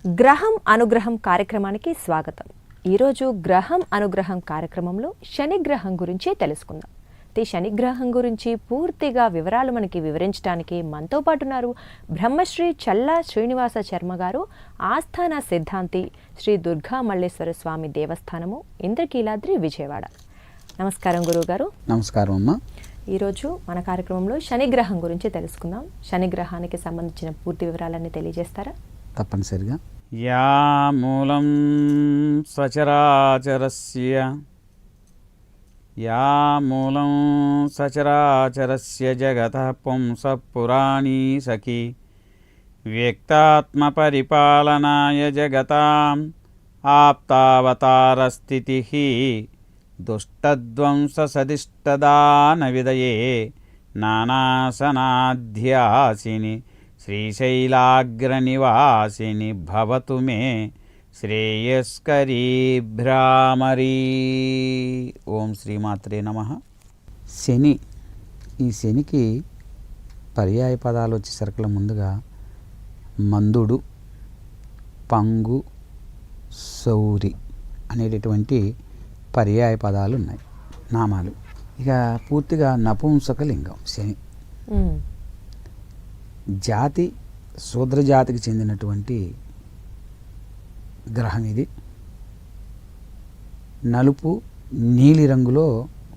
గ్రహం అనుగ్రహం కార్యక్రమానికి స్వాగతం. ఈరోజు గ్రహం అనుగ్రహం కార్యక్రమంలో శనిగ్రహం గురించి తెలుసుకుందాం. ఈ శనిగ్రహం గురించి పూర్తిగా వివరాలు మనకి వివరించడానికి మనతో పాటు ఉన్నారు బ్రహ్మశ్రీ చల్లా శ్రీనివాస శర్మ గారు, ఆస్థాన సిద్ధాంతి, శ్రీ దుర్గా మల్లేశ్వర స్వామి దేవస్థానము, ఇంద్రకీలాద్రి, విజయవాడ. నమస్కారం గురువుగారు. నమస్కారం అమ్మా. ఈరోజు మన కార్యక్రమంలో శనిగ్రహం గురించి తెలుసుకుందాం. శనిగ్రహానికి సంబంధించిన పూర్తి వివరాలన్నీ తెలియజేస్తారా? తప్పనిసరిగా. యా మూలం సచరాచరస్య జగతః పుంసః పురాణీ సఖీ వ్యక్తాత్మ పరిపాలనాయ జగతాం ఆప్తావతారస్థితిః దుష్టధ్వంస సదిష్టదాన విదయే నానాసనాధ్యాసిని శ్రీశైలాగ్రనివాసిని భవతు మే శ్రేయస్కరీ భ్రామరీ. ఓం శ్రీమాత్రే నమః. శని, ఈ శనికి పర్యాయ పదాలు వచ్చేసరికి ముందుగా మందుడు, పంగు, సౌరి అనేటటువంటి పర్యాయ పదాలు ఉన్నాయి, నామాలు. ఇక పూర్తిగా నపుంసక లింగం శని. జాతి శూద్ర జాతికి చెందినటువంటి గ్రహం ఇది. నలుపు నీలి రంగులో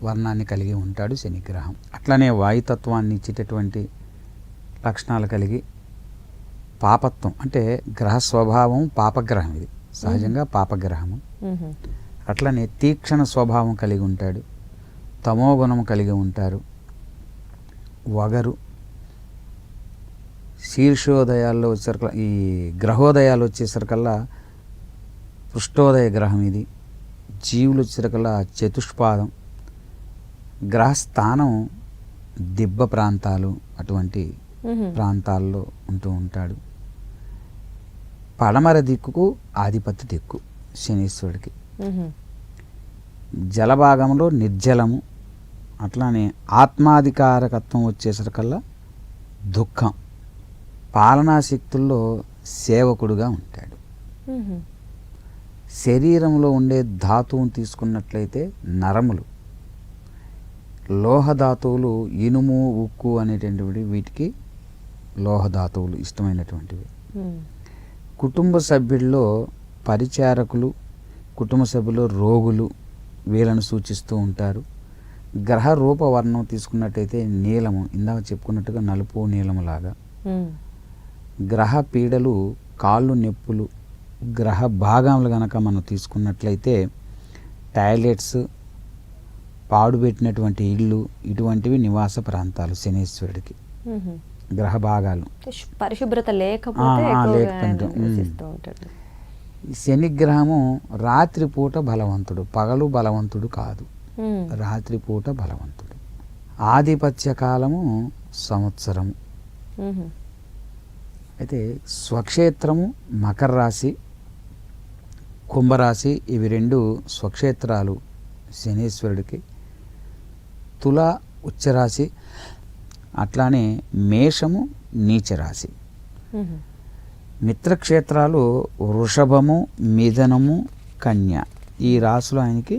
వర్ణాన్ని కలిగి ఉంటాడు శనిగ్రహం. అట్లనే వాయుతత్వాన్ని ఇచ్చేటటువంటి లక్షణాలు కలిగి, పాపత్వం అంటే గ్రహ స్వభావం పాపగ్రహం, ఇది సహజంగా పాపగ్రహము. అట్లనే తీక్షణ స్వభావం కలిగి ఉంటాడు, తమోగుణం కలిగి ఉంటారు, వగరు. శీర్షోదయాల్లో వచ్చేసరికి, ఈ గ్రహోదయాలు వచ్చేసరికల్లా పృష్ఠోదయ గ్రహం ఇది. జీవులు వచ్చేసరికల్లా చతుష్పాదం. గ్రహస్థానం దిబ్బ ప్రాంతాలు, అటువంటి ప్రాంతాల్లో ఉంటూ ఉంటాడు. పడమర దిక్కుకు ఆధిపత్య దిక్కు శనీశ్వరుడికి. జలభాగంలో నిర్జలము. అట్లానే ఆత్మాధికారకత్వం వచ్చేసరికల్లా దుఃఖం. పాలనాశక్తుల్లో సేవకుడుగా ఉంటాడు. శరీరంలో ఉండే ధాతువును తీసుకున్నట్లయితే నరములు, లోహధాతువులు ఇనుము, ఉక్కు అనేటువంటివి వీటికి లోహధాతువులు ఇష్టమైనటువంటివి. కుటుంబ సభ్యుల్లో పరిచారకులు, కుటుంబ సభ్యులు రోగులు, వీళ్ళను సూచిస్తూ ఉంటారు. గ్రహ రూప వర్ణం తీసుకున్నట్టయితే నీలము, ఇందాక చెప్పుకున్నట్టుగా నలుపు నీలము లాగా. గ్రహ పీడలు, కాళ్ళు నొప్పులు, గ్రహ భాగములు కనుక మనం తీసుకున్నట్లయితే టాయిలెట్స్, పాడుపెట్టినటువంటి ఇళ్ళు, ఇటువంటివి నివాస ప్రాంతాలు శనీశ్వరుడికి. గ్రహ భాగాలు పరిశుభ్రత లేకపోతే శనిగ్రహము రాత్రిపూట బలవంతుడు, పగలు బలవంతుడు కాదు, రాత్రిపూట బలవంతుడు. ఆధిపత్య కాలము సంవత్సరము. అయితే స్వక్షేత్రము మకర రాశి, కుంభరాశి, ఇవి రెండు స్వక్షేత్రాలు శనీశ్వరుడికి. తుల ఉచ్చరాశి, అట్లానే మేషము నీచరాశి. మిత్రక్షేత్రాలు వృషభము, మిథునము, కన్య. ఈ రాశులు ఆయనకి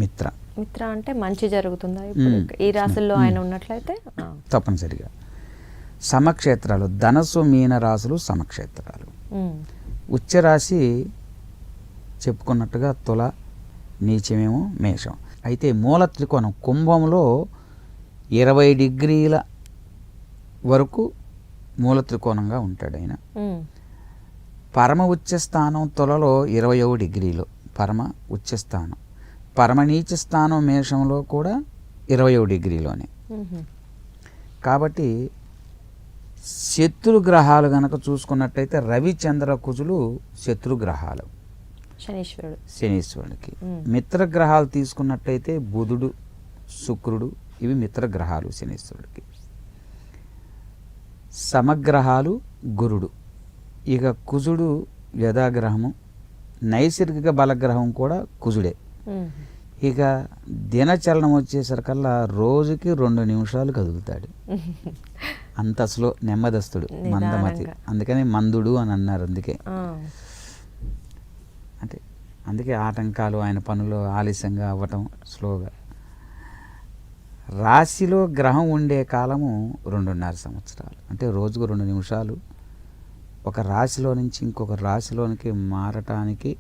మిత్ర. మిత్ర అంటే మంచి జరుగుతుందా ఈ రాశుల్లో ఆయన ఉన్నట్లయితే? తప్పనిసరిగా. సమక్షేత్రాలు ధనస్సు, మీన రాశులు సమక్షేత్రాలు. ఉచ్చరాశి చెప్పుకున్నట్టుగా తుల, నీచమేమో మేషం. అయితే మూల త్రికోణం కుంభంలో 20 డిగ్రీల వరకు మూల త్రికోణంగా ఉంటాడు ఆయన. పరమ ఉచ్చస్థానం తులలో 21 డిగ్రీలు పరమ ఉచ్చస్థానం. పరమ నీచ స్థానం మేషంలో కూడా 21 డిగ్రీలోనే. కాబట్టి శత్రుగ్రహాలు గనక చూసుకున్నట్టయితే రవి, చంద్ర, కుజులు శత్రుగ్రహాలు శనీశ్వరుడికి. మిత్రగ్రహాలు తీసుకున్నట్టయితే బుధుడు, శుక్రుడు, ఇవి మిత్రగ్రహాలు శనీశ్వరుడికి. సమగ్రహాలు గురుడు. ఇక కుజుడు యథాగ్రహము, నైసర్గిక బలగ్రహం కూడా కుజుడే. ఇక దినచలనం వచ్చేసరికల్లా రోజుకి 2 నిమిషాలు కదులుతాడు. అంత స్లో, నెమ్మదస్తుడు, మందమతి. నిదానంగా. అందుకని మందుడు అని అన్నారు. అందుకే ఆ. అంటే అందుకే ఆటంకాలు, ఆయన పనులు ఆలస్యంగా అవ్వటం, స్లోగా. రాశిలో గ్రహం ఉండే కాలము 2.5 సంవత్సరాలు. అంటే రోజుకు 2 నిమిషాలు. ఒక రాశిలో నుంచి ఇంకొక రాశిలోనికి మారటానికి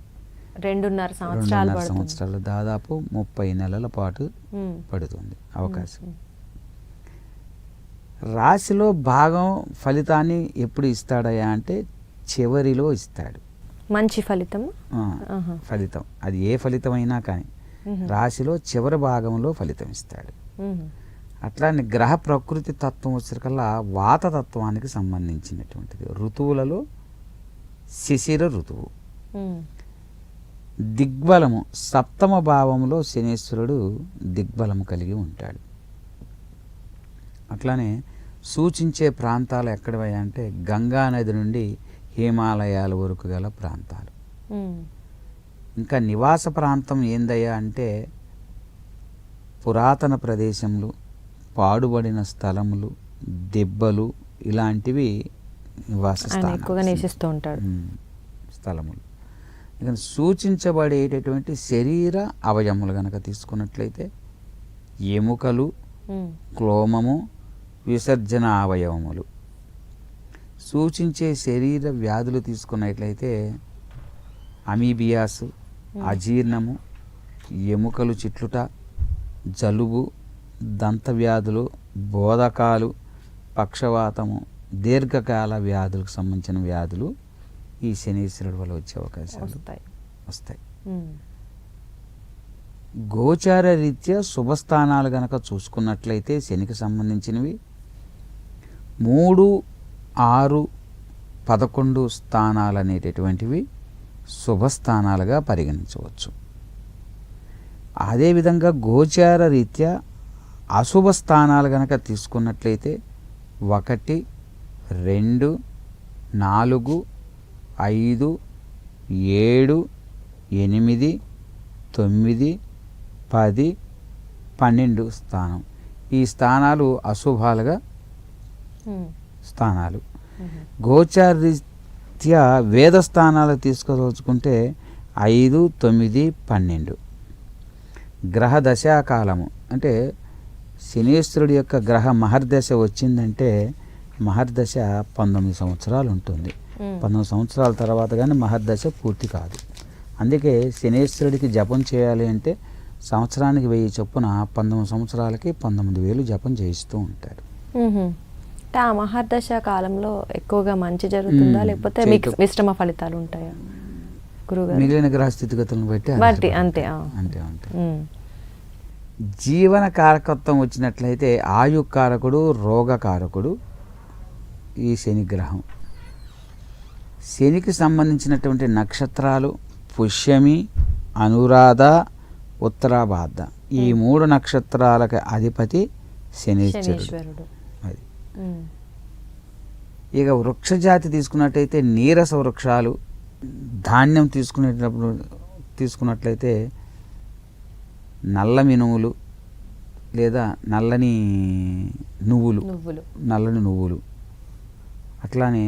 2.5 సంవత్సరాలు 2.5 పడుతుంది. సంవత్సరాలు, దాదాపు 30 నెలల పాటు ఉమ్. పడుతుంది అవకాశం. ఉమ్. రాశిలో భాగం ఫలితాన్ని ఎప్పుడు ఇస్తాడయ్యా అంటే చివరిలో ఇస్తాడు. మంచి ఫలితం. ఆ, ఆహా. ఫలితం అది ఏ ఫలితమైనా కానీ రాశిలో చివరి భాగంలో ఫలితం ఇస్తాడు. అట్లానే గ్రహ ప్రకృతి తత్వం వచ్చేకల్లా వాత తత్వానికి సంబంధించినటువంటిది. ఋతువులలో శిశిర ఋతువు. దిగ్బలము సప్తమ భావంలో శనీశ్వరుడు దిగ్బలము కలిగి ఉంటాడు. అట్లానే సూచించే ప్రాంతాలు ఎక్కడవయ్యా అంటే గంగా నది నుండి హిమాలయాల వరకు గల ప్రాంతాలు. ఇంకా నివాస ప్రాంతం ఏందయ్యా అంటే పురాతన ప్రదేశములు, పాడుబడిన స్థలములు, దెబ్బలు, ఇలాంటివి నివాస ఎక్కువగా నివసిస్తూ ఉంటాడు. స్థలములు. ఇక సూచించబడేటటువంటి శరీర అవయములు కనుక తీసుకున్నట్లయితే ఎముకలు, క్లోమము, విసర్జన అవయవములు. సూచించే శరీర వ్యాధులు తీసుకున్నట్లయితే అమీబియాసు, అజీర్ణము, ఎముకలు చిట్లుట, జలుబు, దంతవ్యాధులు, బోధకాలు, పక్షవాతము, దీర్ఘకాల వ్యాధులకు సంబంధించిన వ్యాధులు ఈ శనీశ్వరుడు వల్ల వచ్చే అవకాశాలు వస్తాయి. గోచార రీత్యా శుభస్థానాలు గనక చూసుకున్నట్లయితే శనికి సంబంధించినవి 3, 6, 11 స్థానాలు అనేటటువంటివి శుభస్థానాలుగా పరిగణించవచ్చు. అదేవిధంగా గోచార రీత్యా అశుభ స్థానాలు గనక తీసుకున్నట్లయితే 1, 2, 4, 5, 7, 8, 9, 10, 12 స్థానం. ఈ స్థానాలు అశుభాలుగా స్థానాలు. గోచార రీత్యా వేద స్థానాలు తీసుకోదలుచుకుంటే 5, 9, 12. గ్రహ దశాకాలము అంటే శనీశ్వరుడి యొక్క గ్రహ మహర్దశ వచ్చిందంటే మహర్దశ 19 సంవత్సరాలు ఉంటుంది. 19 సంవత్సరాల తర్వాత కానీ మహర్దశ పూర్తి కాదు. అందుకే శనీశ్వరుడికి జపం చేయాలి అంటే సంవత్సరానికి 1000 చొప్పున 19 సంవత్సరాలకి 19,000 జపం చేయిస్తూ ఉంటారు. ఆ మహర్దశ కాలంలో ఎక్కువగా మంచి జరుగుతుందా లేకపోతే మిశ్రమ ఫలితాలు ఉంటాయా గురుగారు? మిగిలిన గ్రహ స్థితిగతులను బట్టి అంతే. అంతే ఉంటాయి. జీవన కారకత్వం వచ్చినట్లయితే ఆయుకారకుడు, రోగకారకుడు ఈ శని గ్రహం. శనికి సంబంధించినటువంటి నక్షత్రాలు పుష్యమి, అనురాధ, ఉత్తరాభాద్ర. ఈ 3 నక్షత్రాలకు అధిపతి శనీశ్వరుడు. అది ఇక వృక్షజాతి తీసుకున్నట్టయితే నీరస వృక్షాలు, ధాన్యం తీసుకున్నట్లయితే నల్ల మినుములు లేదా నల్లని నువ్వులు. అట్లానే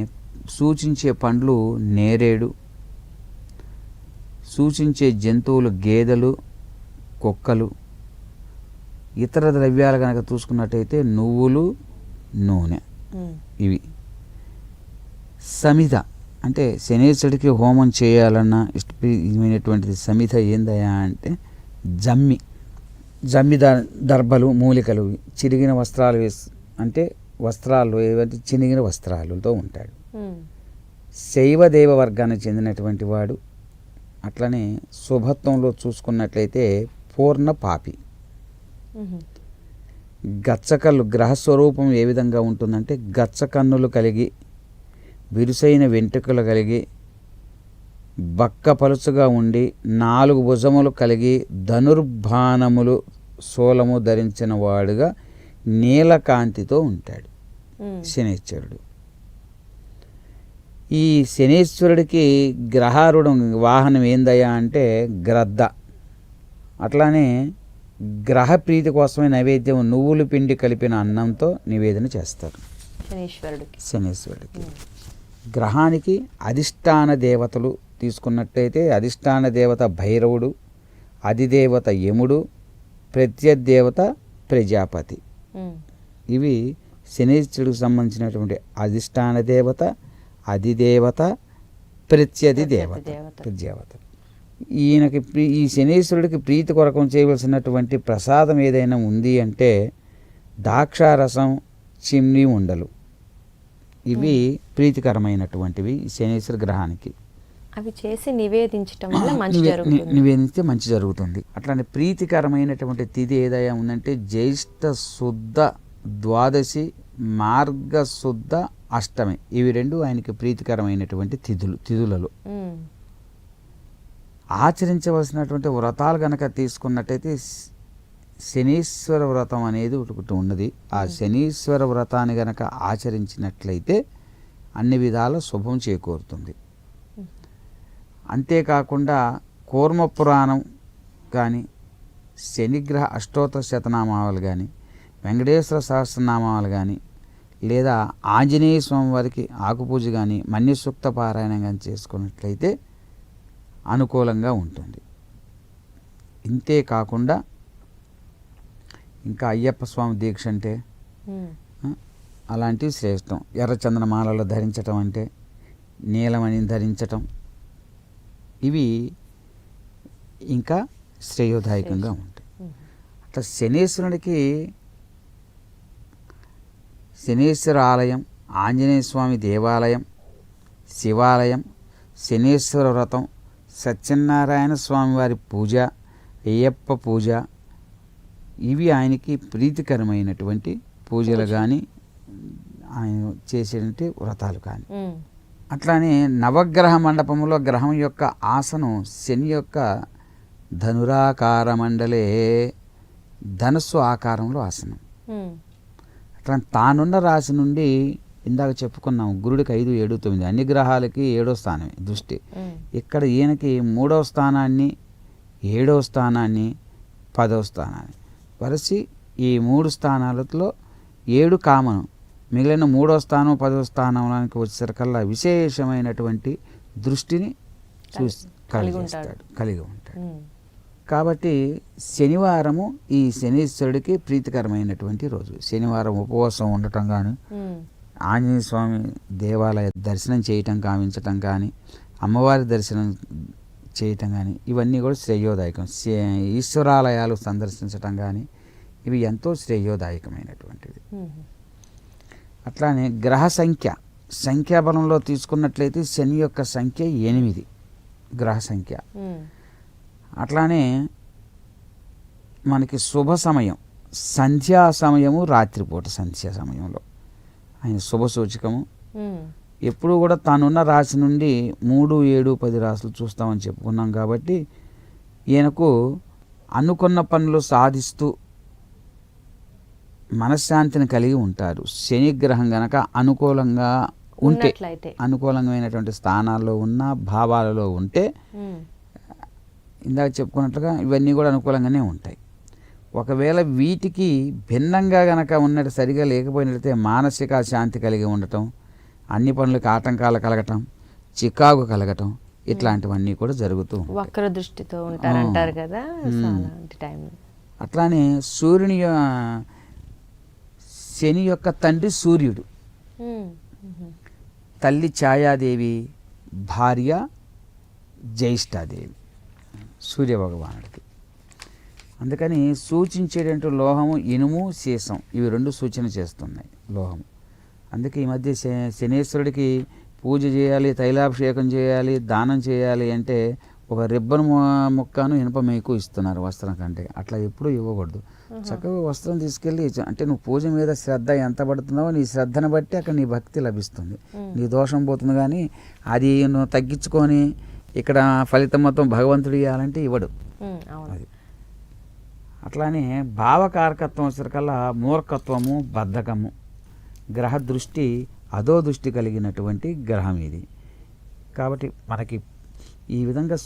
సూచించే పండ్లు నేరేడు, సూచించే జంతువులు గేదెలు, కుక్కలు. ఇతర ద్రవ్యాలు కనుక చూసుకున్నట్టయితే నువ్వులు, నూనె. ఇవి సమిధ అంటే శనీశ్వరుడికి హోమం చేయాలన్న ఇష్టమైనటువంటిది. సమిధ ఏందయ్యా అంటే జమ్మి దర్భలు, మూలికలు, చిరిగిన వస్త్రాలు అంటే వస్త్రాలు ఏవంటే చిరిగిన వస్త్రాలతో ఉంటాడు. శైవదేవ వర్గానికి చెందినటువంటి వాడు. అట్లనే శుభత్వంలో చూసుకున్నట్లయితే పూర్ణ పాపి. గచ్చకళ్ళు గ్రహస్వరూపం ఏ విధంగా ఉంటుందంటే గచ్చకన్నులు కలిగి, బిరుసైన వెంట్రుకలు కలిగి, బక్క పలుచుగా ఉండి, 4 భుజములు కలిగి, ధనుర్బాణములు శూలము ధరించిన వాడుగా నీలకాంతితో ఉంటాడు శనీశ్వరుడు. ఈ శనీశ్వరుడికి గ్రహారుడం వాహనం ఏందయ్యా అంటే గ్రద్ద. అట్లానే గ్రహ ప్రీతి కోసమే నైవేద్యం నువ్వుల పిండి కలిపిన అన్నంతో నివేదన చేస్తారు. శనీశ్వరుడికి. శనీశ్వరుడికి. గ్రహానికి అధిష్టాన దేవతలు తీసుకున్నట్లయితే అధిష్టాన దేవత భైరవుడు, అధిదేవత యముడు, ప్రత్యదేవత ప్రజాపతి. ఇవి శనీశ్వరుడికి సంబంధించినటువంటి అధిష్టాన దేవత, అధిదేవత, ప్రత్యధి దేవత, ప్రజాపత. ఈయనకి ఈ శనీశ్వరుడికి ప్రీతి కొరకు చేయవలసినటువంటి ప్రసాదం ఏదైనా ఉంది అంటే ద్రాక్షారసం, చిమ్ని ఉండలు, ఇవి ప్రీతికరమైనటువంటివి శనీశ్వర గ్రహానికి. అవి చేసి నివేదించటం వల్ల మంచి జరుగుతుంది. నివేదిస్తే మంచి జరుగుతుంది. అట్లానే ప్రీతికరమైనటువంటి తిథి ఏదైనా ఉందంటే జ్యేష్ఠ శుద్ధ ద్వాదశి, మార్గ శుద్ధ అష్టమి, ఇవి రెండు ఆయనకి ప్రీతికరమైనటువంటి తిథులలో. ఆచరించవలసినటువంటి వ్రతాలు గనక తీసుకున్నట్టయితే శనీశ్వర వ్రతం అనేది ఒకటి ఉన్నది. ఆ శనీశ్వర వ్రతాన్ని గనక ఆచరించినట్లయితే అన్ని విధాల శుభం చేకూరుతుంది. అంతేకాకుండా కూర్మ పురాణం కానీ, శనిగ్రహ అష్టోత్తర శతనామాలు కానీ, వెంకటేశ్వర సహస్రనామాలు కానీ, లేదా ఆంజనేయ స్వామి వారికి ఆకుపూజ కానీ, మన్యసూక్త పారాయణం కానీ చేసుకున్నట్లయితే అనుకూలంగా ఉంటుంది. ఇంతే కాకుండా ఇంకా అయ్యప్ప స్వామి దీక్ష అంటే అలాంటివి శ్రేష్టం. ఎర్రచందనమాలలో ధరించటం అంటే, నీలమణి ధరించటం, ఇవి ఇంకా శ్రేయోదాయకంగా ఉంటాయి. అట్లా శనీశ్వరుడికి శనీశ్వర ఆలయం, ఆంజనేయ స్వామి దేవాలయం, శివాలయం, శనీశ్వర వ్రతం, సత్యనారాయణ స్వామి వారి పూజ, అయ్యప్ప పూజ, ఇవి ఆయనకి ప్రీతికరమైనటువంటి పూజలు కానీ ఆయన చేసేటువంటి వ్రతాలు కానీ. అట్లానే నవగ్రహ మండపంలో గ్రహం యొక్క ఆసనం శని యొక్క ధనురాకార మండలే, ధనుస్సు ఆకారంలో ఆసనం. అట్లా తానున్న రాశి నుండి ఇందాక చెప్పుకున్నాం గురుడికి 5, 7, 9 అన్ని గ్రహాలకి 7వ స్థానమే దృష్టి. ఇక్కడ ఈయనకి 3వ స్థానాన్ని, 7వ స్థానాన్ని, 10వ స్థానాన్ని వరసి ఈ 3 స్థానాలలో 7 కామను, మిగిలిన 3వ స్థానం 10వ స్థానానికి వచ్చేసరికల్లా విశేషమైనటువంటి దృష్టిని కలిగి ఉంటాడు. కాబట్టి శనివారము ఈ శనీశ్వరుడికి ప్రీతికరమైనటువంటి రోజు. శనివారం ఉపవాసం ఉండటం కానీ, ఆంజనేయ స్వామి దేవాలయ దర్శనం చేయటం కావించటం కానీ, అమ్మవారి దర్శనం చేయటం కానీ, ఇవన్నీ కూడా శ్రేయోదాయకం. ఈశ్వరాలయాలు సందర్శించటం కానీ ఇవి ఎంతో శ్రేయోదాయకమైనటువంటివి. అట్లానే గ్రహ సంఖ్యాబలంలో తీసుకున్నట్లయితే శని యొక్క సంఖ్య 8 గ్రహ సంఖ్య. అట్లానే మనకి శుభ సమయం సంధ్యా సమయము, రాత్రిపూట సంధ్యా సమయంలో ఆయన శుభ సూచకము. ఎప్పుడు కూడా తానున్న రాశి నుండి 3, 7, 10 రాశులు చూస్తామని చెప్పుకున్నాం. కాబట్టి ఈయనకు అనుకున్న పనులు సాధిస్తూ మనశ్శాంతిని కలిగి ఉంటారు. శని గ్రహం గనక అనుకూలంగా ఉంటే, అనుకూలమైనటువంటి స్థానాల్లో ఉన్న భావాలలో ఉంటే ఇందాక చెప్పుకున్నట్లుగా ఇవన్నీ కూడా అనుకూలంగానే ఉంటాయి. ఒకవేళ వీటికి భిన్నంగా గనక ఉన్నట్టు సరిగా లేకపోయినట్లయితే మానసిక శాంతి కలిగి ఉండటం, అన్ని పనులకు ఆటంకాలు కలగటం, చికాకు కలగటం, ఇట్లాంటివన్నీ కూడా జరుగుతూ ఉంటాయి. వక్ర దృష్టితో ఉంటారంటారు కదా. అట్లానే శని యొక్క తండ్రి సూర్యుడు, తల్లి ఛాయాదేవి, భార్య జ్యేష్ఠాదేవి సూర్యభగవానుడికి. అందుకని సూచించేటువంటి లోహము ఇనుము, సీసం, ఇవి 2 సూచన చేస్తున్నాయి లోహము. అందుకే ఈ మధ్య శనీశ్వరుడికి పూజ చేయాలి, తైలాభిషేకం చేయాలి, దానం చేయాలి అంటే ఒక రిబ్బన్ ముక్కను ఇనుప మేకు ఇస్తున్నారు వస్త్రం కంటే. అట్లా ఎప్పుడూ ఇవ్వకూడదు. చక్కగా వస్త్రం తీసుకెళ్ళి, అంటే నువ్వు పూజ మీద శ్రద్ధ ఎంత పడుతున్నావో నీ శ్రద్ధను బట్టి అక్కడ నీ భక్తి లభిస్తుంది, నీ దోషం పోతుంది. కానీ అది నువ్వు తగ్గించుకొని ఇక్కడ ఫలితం మొత్తం భగవంతుడు ఇవ్వాలంటే ఇవ్వడు. అది అట్లానే భావకారకత్వం వచ్చేసరికల్లా మూర్ఖత్వము, బద్ధకము, గ్రహ దృష్టి, అదో దృష్టి కలిగినటువంటి గ్రహం ఇది. కాబట్టి మనకి ఈ విధంగా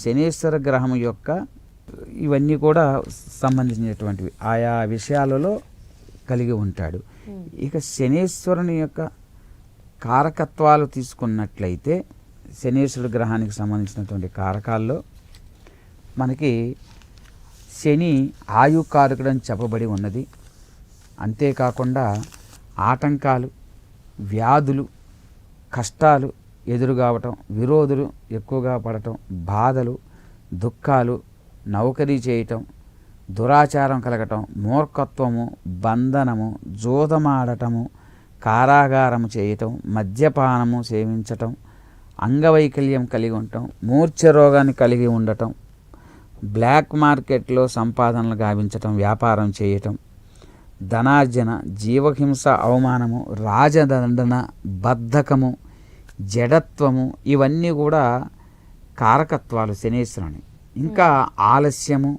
శనీశ్వర గ్రహం యొక్క ఇవన్నీ కూడా సంబంధించినటువంటివి ఆయా విషయాలలో కలిగి ఉంటాడు. ఇక శనీశ్వరుని యొక్క కారకత్వాలు తీసుకున్నట్లయితే శనీశ్వరుడు గ్రహానికి సంబంధించినటువంటి కారకాల్లో మనకి శని ఆయుకారకుడు అని చెప్పబడి ఉన్నది. అంతేకాకుండా ఆటంకాలు, వ్యాధులు, కష్టాలు ఎదురుగావటం, విరోధులు ఎక్కువగా పడటం, బాధలు, దుఃఖాలు, నౌకరీ చేయటం, దురాచారం కలగటం, మూర్ఖత్వము, బంధనము, జూదమాడటము, కారాగారము చేయటం, మద్యపానము సేవించటం, అంగవైకల్యం కలిగి ఉండటం, మూర్ఛ రోగాన్ని కలిగి ఉండటం, బ్లాక్ మార్కెట్లో సంపాదనలు గావించటం, వ్యాపారం చేయటం, ధనార్జన, జీవహింస, అవమానము, రాజదండన, బద్ధకము, జడత్వము, ఇవన్నీ కూడా కారకత్వాలు శనీశ్వరుని. ఇంకా ఆలస్యము,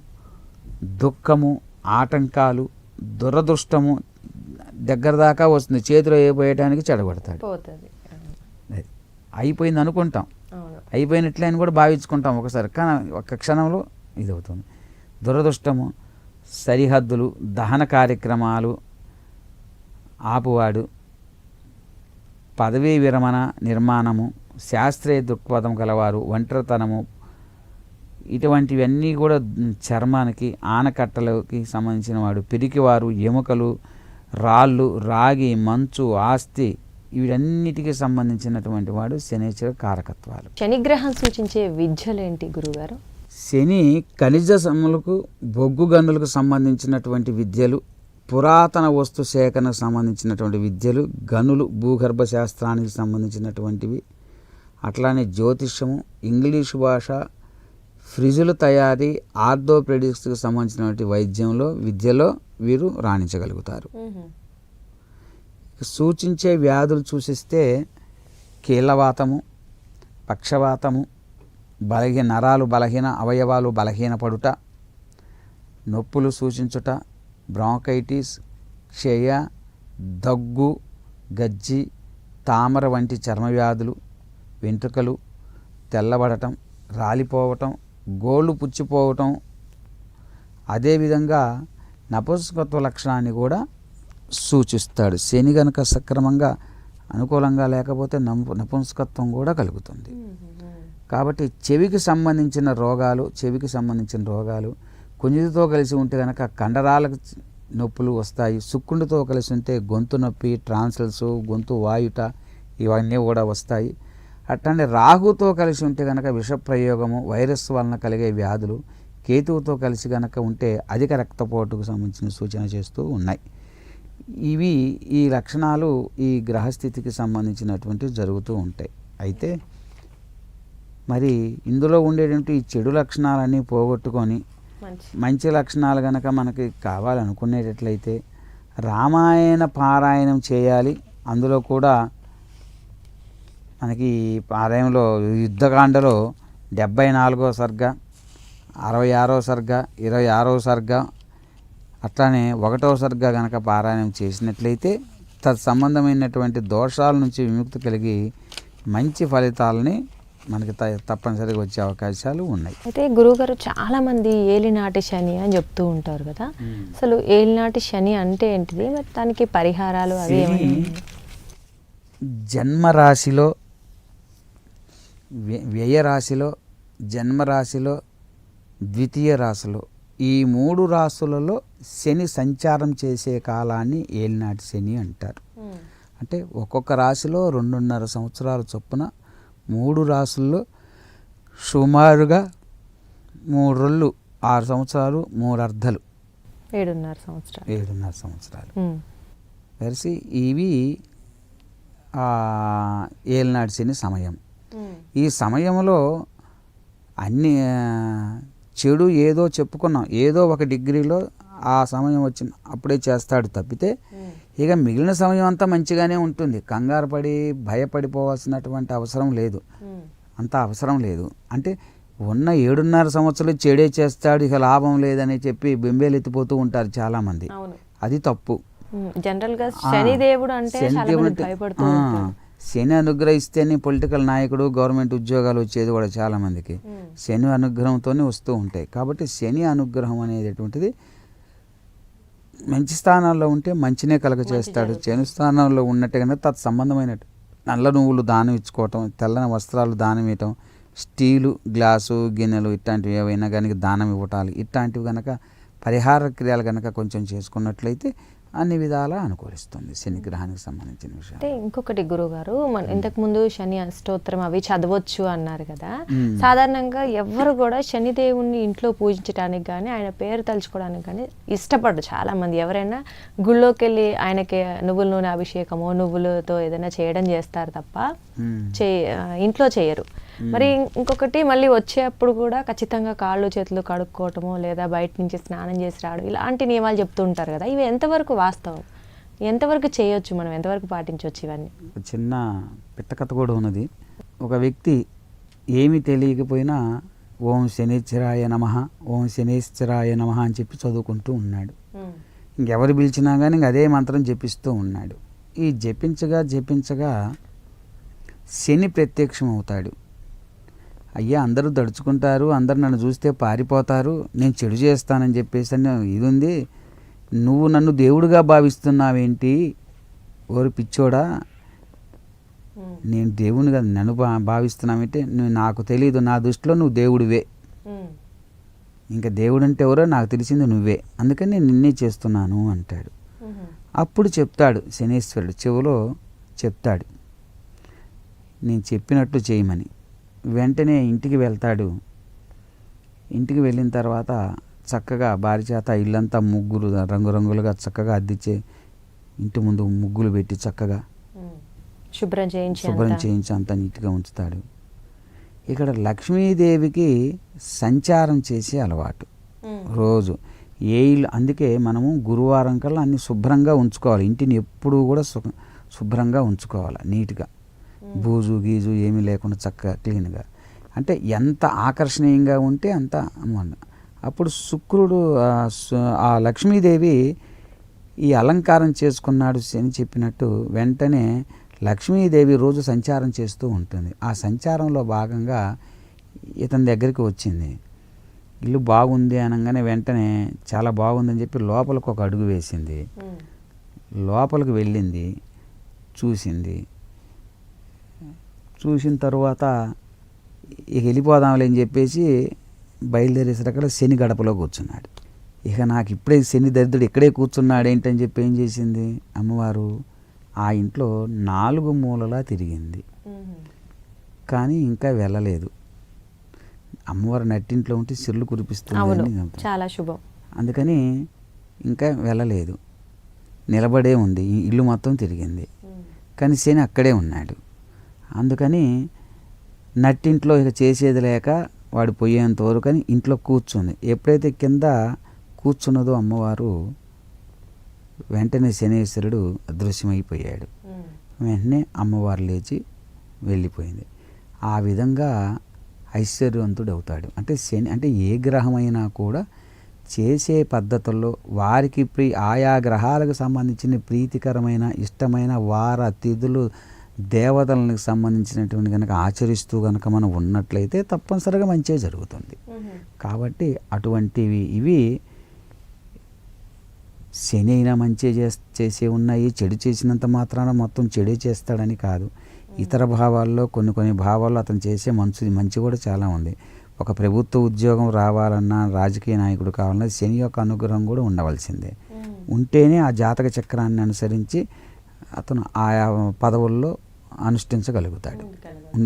దుఃఖము, ఆటంకాలు, దురదృష్టము దగ్గర దాకా వస్తుంది. చేతిలో అయిపోయడానికి చెడగొడతాడు. అయిపోయింది అనుకుంటాం, అయిపోయినట్లే అని కూడా భావించుకుంటాం ఒకసారి, కానీ ఒక క్షణంలో ఇది అవుతుంది. దురదృష్టము, సరిహద్దులు, దహన కార్యక్రమాలు ఆపువాడు, పదవీ విరమణ నిర్మాణము, శాస్త్రీయ దృక్పథం గలవారు, ఒంటరితనము, ఇటువంటివన్నీ కూడా చర్మానికి, ఆనకట్టలకి సంబంధించిన వాడు, పిరికివారు, ఎముకలు, రాళ్ళు, రాగి, మంచు, ఆస్తి, వీటన్నిటికీ సంబంధించినటువంటి వాడు శనీశ్వర కారకత్వాలు. శనిగ్రహం సూచించే విద్యలేంటి గురుగారు? శని ఖనిజ సమ్ములకు, బొగ్గు గనులకు సంబంధించినటువంటి విద్యలు, పురాతన వస్తు సేకరణకు సంబంధించినటువంటి విద్యలు, గనులు, భూగర్భ శాస్త్రానికి సంబంధించినటువంటివి, అట్లానే జ్యోతిష్యము, ఇంగ్లీషు భాష, ఫ్రిజుల తయారీ, ఆర్థోపెడిక్స్కి సంబంధించినటువంటి వైద్యంలో, విద్యలో వీరు రాణించగలుగుతారు. సూచించే వ్యాధులు చూసిస్తే కీళ్ళవాతము, పక్షవాతము, నరాలు బలహీన, అవయవాలు బలహీనపడుట, నొప్పులు సూచించుట, బ్రాంకైటిస్, క్షయ, దగ్గు, గజ్జి, తామర వంటి చర్మ వ్యాధులు, వెంట్రుకలు తెల్లబడటం, రాలిపోవటం, గోళ్ళు పుచ్చిపోవటం, అదేవిధంగా నపుంసకత్వ లక్షణాన్ని కూడా సూచిస్తాడు. శని గనుక సక్రమంగా అనుకూలంగా లేకపోతే నపుంసకత్వం కూడా కలుగుతుంది. కాబట్టి చెవికి సంబంధించిన రోగాలు, కుంజితో కలిసి ఉంటే కనుక కండరాలకు నొప్పులు వస్తాయి. సుక్కుండితో కలిసి ఉంటే గొంతు నొప్పి, ట్రాన్సిల్స్, గొంతు వాయుట, ఇవన్నీ కూడా వస్తాయి. అట్లనే రాహుతో కలిసి ఉంటే కనుక విషప్రయోగము, వైరస్ వలన కలిగే వ్యాధులు, కేతువుతో కలిసి కనుక ఉంటే అధిక రక్తపోటుకు సంబంధించిన సూచన చేస్తూ ఉన్నాయి. ఈ లక్షణాలు ఈ గ్రహస్థితికి సంబంధించినటువంటివి జరుగుతూ ఉంటాయి. అయితే మరి ఇందులో ఉండేటువంటి ఈ చెడు లక్షణాలన్నీ పోగొట్టుకొని మంచి లక్షణాలు కనుక మనకి కావాలనుకునేటట్లయితే రామాయణ పారాయణం చేయాలి. అందులో కూడా మనకి పారాయణంలో యుద్ధకాండలో 74వ సర్గ, 66వ సర్గ, 26వ సర్గ, అట్లానే 1వ సర్గ కనుక పారాయణం చేసినట్లయితే తత్సంబంధమైనటువంటి దోషాల నుంచి విముక్తి కలిగి మంచి ఫలితాలని మనకి తప్పనిసరిగా వచ్చే అవకాశాలు ఉన్నాయి. అయితే గురువుగారు చాలా మంది ఏలినాటి శని అని చెప్తూ ఉంటారు కదా, అసలు ఏలినాటి శని అంటే ఏంటిది, మరి దానికి పరిహారాలు అవి ఏమైనా? జన్మరాశిలో, వ్యయరాశిలో, జన్మరాశిలో, ద్వితీయ రాశిలో, ఈ 3 రాశులలో శని సంచారం చేసే కాలాన్ని ఏలినాటి శని అంటారు. అంటే ఒక్కొక్క రాశిలో 2.5 సంవత్సరాల చొప్పున 3 రాశుల్లో సుమారుగా 3 రెళ్ళు 6 సంవత్సరాలు, 3 అర్ధలు 7.5 సంవత్సరాలు కలిసి ఇవి ఏలినాటి శని సమయం. ఈ సమయంలో అన్ని చెడు ఏదో చెప్పుకున్నాం, ఏదో ఒక డిగ్రీలో ఆ సమయం వచ్చిన అప్పుడే చేస్తాడు తప్పితే ఇక మిగిలిన సమయం అంతా మంచిగానే ఉంటుంది. కంగారు పడి భయపడిపోవాల్సినటువంటి అవసరం లేదు, అంత అవసరం లేదు. అంటే ఉన్న 7.5 సంవత్సరాలు చెడే చేస్తాడు, ఇక లాభం లేదని చెప్పి బెంబేలు ఎత్తిపోతూ ఉంటారు చాలామంది. అది తప్పు. జనరల్గా శనిదేవుడు అంటే శని అనుగ్రహిస్తేనే పొలిటికల్ నాయకుడు, గవర్నమెంట్ ఉద్యోగాలు వచ్చేది కూడా చాలామందికి శని అనుగ్రహంతోనే వస్తూ ఉంటాయి. కాబట్టి శని అనుగ్రహం అనేటటువంటిది మంచి స్థానాల్లో ఉంటే మంచినే కలుగ చేస్తాడు. చెడు స్థానంలో ఉన్నట్టే కనుక తత్సంబంధమైనట్టు నల్ల నువ్వులు దానం ఇచ్చుకోవటం, తెల్లని వస్త్రాలు దానం ఇవ్వటం, స్టీలు గ్లాసు గిన్నెలు ఇట్లాంటివి ఏవైనా కనుక దానం ఇవ్వటాలు, ఇట్లాంటివి కనుక పరిహార క్రియలు కనుక కొంచెం చేసుకున్నట్లయితే అన్ని విధాలా అనుకూలిస్తుంది శని గ్రహానికి సంబంధించిన విషయం. అంటే ఇంకొకటి గురువుగారు, మన ఇంతకుముందు శని అష్టోత్తరం అవి చదవచ్చు అన్నారు కదా. సాధారణంగా ఎవరు కూడా శని దేవుణ్ణి ఇంట్లో పూజించడానికి కానీ ఆయన పేరు తలుచుకోవడానికి కానీ ఇష్టపడరు చాలా మంది. ఎవరైనా గుళ్ళోకి వెళ్ళి ఆయనకి నువ్వుల నూనె అభిషేకమో నువ్వులతో ఏదైనా చేయడం చేస్తారు తప్ప ఇంట్లో చేయరు. మరి ఇంకొకటి మళ్ళీ వచ్చేప్పుడు కూడా ఖచ్చితంగా కాళ్ళు చేతులు కడుక్కోవటమో లేదా బయట నుంచి స్నానం చేసి రావడం ఇలాంటి నియమాలు చెప్తూ ఉంటారు కదా. ఇవి ఎంతవరకు వాస్తవం, ఎంతవరకు చేయొచ్చు, మనం ఎంతవరకు పాటించవచ్చు ఇవన్నీ? చిన్న పిట్టకథ కూడా ఉన్నది. ఒక వ్యక్తి ఏమీ తెలియకపోయినా ఓం శనిశ్చరాయ నమః, ఓం శనేశ్వరాయ నమః అని చెప్పి చదువుకుంటూ ఉన్నాడు. ఇంకెవరు పిలిచినా కానీ ఇంక అదే మంత్రం జపిస్తూ ఉన్నాడు. ఈ జపించగా శని ప్రత్యక్షం అవుతాడు. అయ్యా అందరూ దడుచుకుంటారు, అందరు నన్ను చూస్తే పారిపోతారు, నేను చెడు చేస్తానని చెప్పేసి ఇది ఉంది, నువ్వు నన్ను దేవుడిగా భావిస్తున్నావేంటి ఓరు పిచ్చోడా, నేను దేవుని కదా నన్ను భావిస్తున్నావంటే నువ్వు నాకు తెలియదు, నా దృష్టిలో నువ్వు దేవుడివే, ఇంకా దేవుడు అంటే ఎవరో నాకు తెలిసింది నువ్వే, అందుకని నేను నిన్నే చేస్తున్నాను అంటాడు. అప్పుడు చెప్తాడు శనేశ్వరుడు, చెవులో చెప్తాడు నేను చెప్పినట్టు చేయమని. వెంటనే ఇంటికి వెళ్తాడు. ఇంటికి వెళ్ళిన తర్వాత చక్కగా భార్య చేత ఇల్లంతా ముగ్గులు రంగురంగులుగా చక్కగా అద్దిచ్చే ఇంటి ముందు ముగ్గులు పెట్టి చక్కగా శుభ్రం చేయించి అంతా నీట్గా ఉంచుతాడు. ఇక్కడ లక్ష్మీదేవికి సంచారం చేసే అలవాటు రోజు ఏ ఇల్లు, అందుకే మనము గురువారం కల్లా అన్ని శుభ్రంగా ఉంచుకోవాలి. ఇంటిని ఎప్పుడూ కూడా శుభ్రంగా ఉంచుకోవాలి, నీట్గా బూజు గీజు ఏమీ లేకుండా చక్కగా క్లీన్గా. అంటే ఎంత ఆకర్షణీయంగా ఉంటే అంత అన్నమాట. అప్పుడు శుక్రుడు ఆ లక్ష్మీదేవి ఈ అలంకారం చేసుకున్నాడు అని చెప్పినట్టు వెంటనే లక్ష్మీదేవి రోజు సంచారం చేస్తూ ఉంటుంది. ఆ సంచారంలో భాగంగా ఇతని దగ్గరికి వచ్చింది. ఇల్లు బాగుంది అనగానే వెంటనే చాలా బాగుందని చెప్పి లోపలికి ఒక అడుగు వేసింది. లోపలికి వెళ్ళింది, చూసిన తర్వాత ఇక వెళ్ళిపోదాంలే అని చెప్పేసి బయలుదేరేసరికి శని గడపలో కూర్చున్నాడు. ఇక నాకు ఇప్పుడే శని దరిద్రుడు ఇక్కడే కూర్చున్నాడు ఏంటని చెప్పి ఏం చేసింది అమ్మవారు, ఆ ఇంట్లో 4 మూలలా తిరిగింది, కానీ ఇంకా వెళ్ళలేదు. అమ్మవారు నట్టింట్లో ఉంటే సిర్లు కురిపిస్తుంది, చాలా శుభం. అందుకని ఇంకా వెళ్ళలేదు, నిలబడే ఉంది. ఇల్లు మొత్తం తిరిగింది, కానీ శని అక్కడే ఉన్నాడు. అందుకని నట్టింట్లో ఇక చేసేది లేక వాడు పోయేంత వరకు అని ఇంట్లో కూర్చుంది. ఎప్పుడైతే కింద కూర్చున్నదో అమ్మవారు, వెంటనే శనేశ్వరుడు అదృశ్యమైపోయాడు. వెంటనే అమ్మవారు లేచి వెళ్ళిపోయింది. ఆ విధంగా ఐశ్వర్యవంతుడు అవుతాడు. అంటే శని అంటే ఏ గ్రహమైనా కూడా చేసే పద్ధతుల్లో వారికి ఆయా గ్రహాలకు సంబంధించిన ప్రీతికరమైన ఇష్టమైన వార తిథులు దేవతలకు సంబంధించినటువంటి కనుక ఆచరిస్తూ కనుక మనం ఉన్నట్లయితే తప్పనిసరిగా మంచిగా జరుగుతుంది. కాబట్టి అటువంటివి ఇవి శని అయినా మంచి చేసే ఉన్నాయి. చెడు చేసినంత మాత్రాన మొత్తం చెడే చేస్తాడని కాదు. ఇతర భావాల్లో కొన్ని భావాల్లో అతను చేసే మంచి కూడా చాలా ఉంది. ఒక ప్రభుత్వ ఉద్యోగం రావాలన్నా, రాజకీయ నాయకుడు కావాలన్నా శని యొక్క అనుగ్రహం కూడా ఉండవలసిందే. ఉంటేనే ఆ జాతక చక్రాన్ని అనుసరించి అతను ఆయా పదవుల్లో అనుష్ఠించగలుగుతాడు,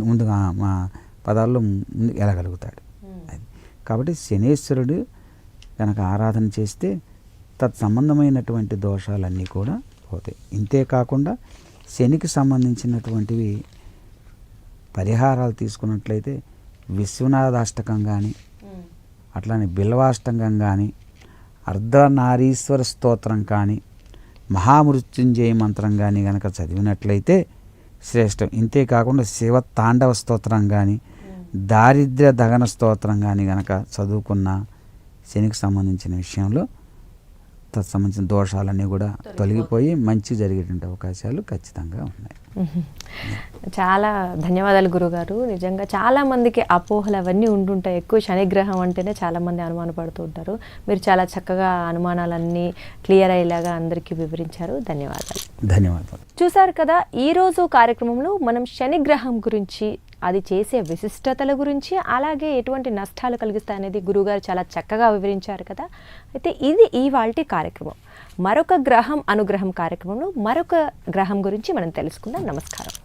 ముందుగా మా పదాల్లో వెళ్ళగలుగుతాడు. అది కాబట్టి శనేశ్వరుడు కనుక ఆరాధన చేస్తే తత్సంబంధమైనటువంటి దోషాలన్నీ కూడా పోతాయి. ఇంతేకాకుండా శనికి సంబంధించినటువంటివి పరిహారాలు తీసుకున్నట్లయితే విశ్వనాథాష్టకం కానీ, అట్లానే బిల్వాష్టకం కానీ, అర్ధనారీశ్వర స్తోత్రం కానీ, మహామృత్యుంజయ మంత్రం కానీ కనుక చదివినట్లయితే శ్రేష్టం. ఇంతేకాకుండా శివ తాండవ స్తోత్రం కానీ, దారిద్ర్య దగన స్తోత్రం కానీ కనుక చదువుకున్న శనికి సంబంధించిన విషయంలో సంబంధించిన దోషాలన్నీ కూడా తొలగిపోయి మంచి జరిగేటువంటి అవకాశాలు ఖచ్చితంగా ఉన్నాయి. చాలా ధన్యవాదాలు గురుగారు. నిజంగా చాలా మందికి అపోహలు అవన్నీ ఉంటుంటాయి. ఎక్కువ శనిగ్రహం అంటేనే చాలా మంది అనుమానపడుతూ ఉంటారు. మీరు చాలా చక్కగా అనుమానాలన్నీ క్లియర్ అయ్యేలాగా అందరికీ వివరించారు. ధన్యవాదాలు. ధన్యవాదాలు. చూసారు కదా, ఈరోజు కార్యక్రమంలో మనం శనిగ్రహం గురించి, అది చేసే విశిష్టతల గురించి, అలాగే ఎటువంటి నష్టాలు కలిగిస్తాయనేది గురుగారు చాలా చక్కగా వివరించారు కదా. అయితే ఇది ఇవాల్టి కార్యక్రమం. మరొక గ్రహం అనుగ్రహం కార్యక్రమంలో మరొక గ్రహం గురించి మనం తెలుసుకుందాం. నమస్కారం.